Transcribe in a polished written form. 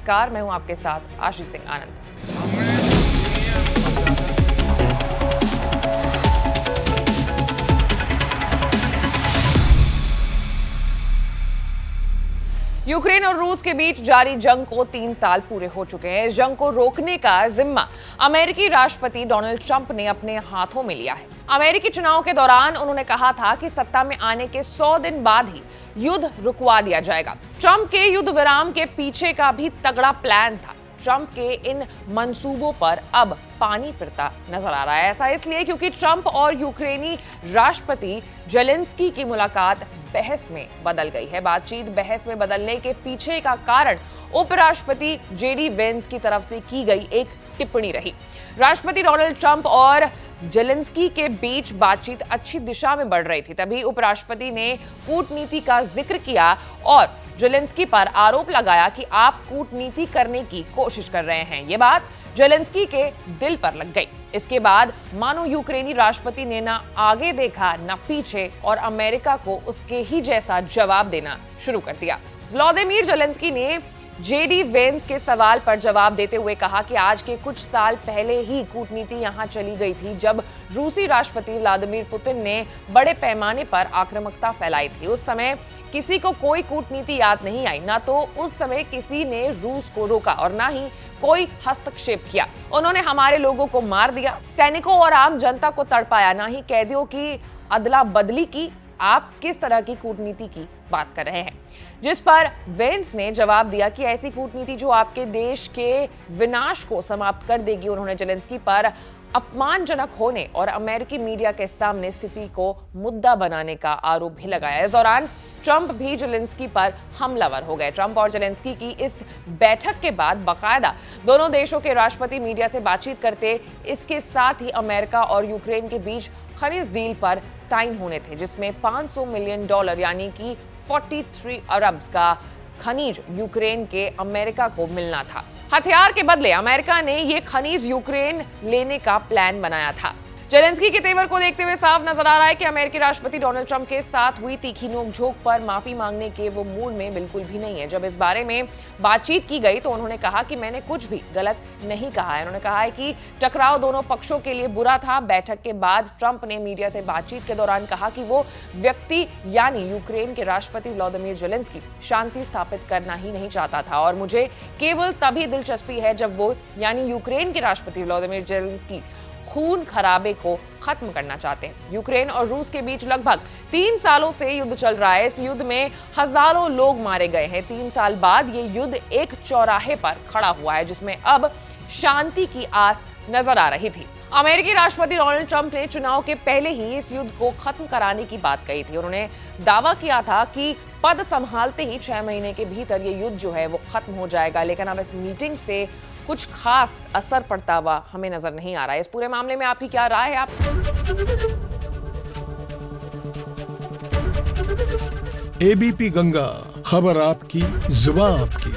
नमस्कार, मैं हूं आपके साथ आशीष सिंह आनंद। यूक्रेन और रूस के बीच जारी जंग को 3 साल पूरे हो चुके हैं। इस जंग को रोकने का जिम्मा अमेरिकी राष्ट्रपति डोनाल्ड ट्रंप ने अपने हाथों में लिया है। अमेरिकी चुनाव के दौरान उन्होंने कहा था कि सत्ता में आने के 100 दिन बाद ही युद्ध रुकवा दिया जाएगा। ट्रंप के युद्ध विराम के पीछे का भी तगड़ा प्लान था। ट्रंप के इन मंसूबों पर अब पानी फिरता नजर आ रहा है। ऐसा इसलिए क्योंकि ट्रंप और यूक्रेनी राष्ट्रपति जेलेंस्की की मुलाकात बहस में बदल गई है। बातचीत बहस में बदलने के पीछे का कारण उपराष्ट्रपति जेडी वेंस की तरफ से की गई एक टिप्पणी रही। राष्ट्रपति डोनाल्ड ट्रंप और जेलेंस्की के बीच बातचीत अच्छी दिशा में बढ़ रही थी, तभी उपराष्ट्रपति ने कूटनीति का जिक्र किया और जेलेंस्की पर आरोप लगाया कि आप कूटनीति करने की कोशिश कर रहे हैं। ये बात जेलेंस्की के दिल पर लग गई। इसके बाद मानो यूक्रेनी राष्ट्रपति ने ना आगे देखा ना पीछे और अमेरिका को उसके ही जैसा जवाब देना शुरू कर दिया। व्लादिमीर जेलेंस्की ने जेडी वेंस के सवाल पर जवाब देते हुए कहा कि आज के कुछ साल पहले ही कूटनीति यहां चली गई थी, जब रूसी राष्ट्रपति व्लादिमीर पुतिन ने बड़े पैमाने पर आक्रामकता फैलाई थी। उस समय किसी को कोई कूटनीति याद नहीं आई, ना तो उस समय किसी ने रूस को रोका और ना ही कोई हस्तक्षेप किया। उन्होंने हमारे लोगों को मार दिया, सैनिकों और आम जनता को तड़पाया, ना ही कैदियों की अदला बदली की। आप किस तरह की कूटनीति की बात कर रहे हैं? जिस पर वेंस ने जवाब दिया कि ऐसी कूटनीति जो आपके देश के विनाश को समाप्त कर देगी। उन्होंने जेलेंस्की पर अपमानजनक होने और अमेरिकी मीडिया के सामने स्थिति को मुद्दा बनाने का आरोप भी लगाया। इस दौरान ट्रंप भी जेलेंस्की पर हमलावर हो गए। ट्रंप और जेलेंस्की की इस बैठक के बाद बाकायदा दोनों देशों के राष्ट्रपति मीडिया से बातचीत करते। इसके साथ ही अमेरिका और यूक्रेन के बीच खनिज डील पर साइन होने थे, जिसमें $500 मिलियन यानी कि 43 अरब का खनिज यूक्रेन के अमेरिका को मिलना था। हथियार के बदले अमेरिका ने यह खनिज यूक्रेन लेने का प्लान बनाया था। जेलेंस्की के तेवर को देखते हुए साफ नजर आ रहा है कि अमेरिकी राष्ट्रपति डोनाल्ड ट्रंप के साथ हुई तीखी नोकझोंक पर माफी मांगने के वो मूड में बिल्कुल भी नहीं है। जब इस बारे में बातचीत की गई तो उन्होंने कहा कि मैंने कुछ भी गलत नहीं कहा है। उन्होंने कहा है कि टकराव दोनों पक्षों के लिए बुरा था। बैठक के बाद ट्रंप ने मीडिया से बातचीत के दौरान कहा कि वो व्यक्ति यानी यूक्रेन के राष्ट्रपति व्लादिमीर जेलेंस्की शांति स्थापित करना ही नहीं चाहता था और मुझे केवल तभी दिलचस्पी है जब वो यानी यूक्रेन के राष्ट्रपति व्लादिमीर जेलेंस्की खून खराबे को खत्म करना चाहते हैं। यूक्रेन और रूस के बीच लगभग 3 सालों से युद्ध चल रहा है। इस युद्ध में हजारों लोग मारे गए हैं। 3 साल बाद ये युद्ध एक चौराहे पर खड़ा हुआ है, जिसमें अब शांति की आस नजर आ रही थी। अमेरिकी राष्ट्रपति डोनाल्ड ट्रंप ने चुनाव के पहले ही इस युद्ध को खत्म कराने की बात कही थी। उन्होंने दावा किया था कि पद संभालते ही 6 महीने के भीतर ये युद्ध जो है वो खत्म हो जाएगा, लेकिन अब इस मीटिंग से कुछ खास असर पड़ता हुआ हमें नजर नहीं आ रहा है। इस पूरे मामले में आपकी क्या राय है? एबीपी गंगा, खबर आपकी, जुबान आपकी।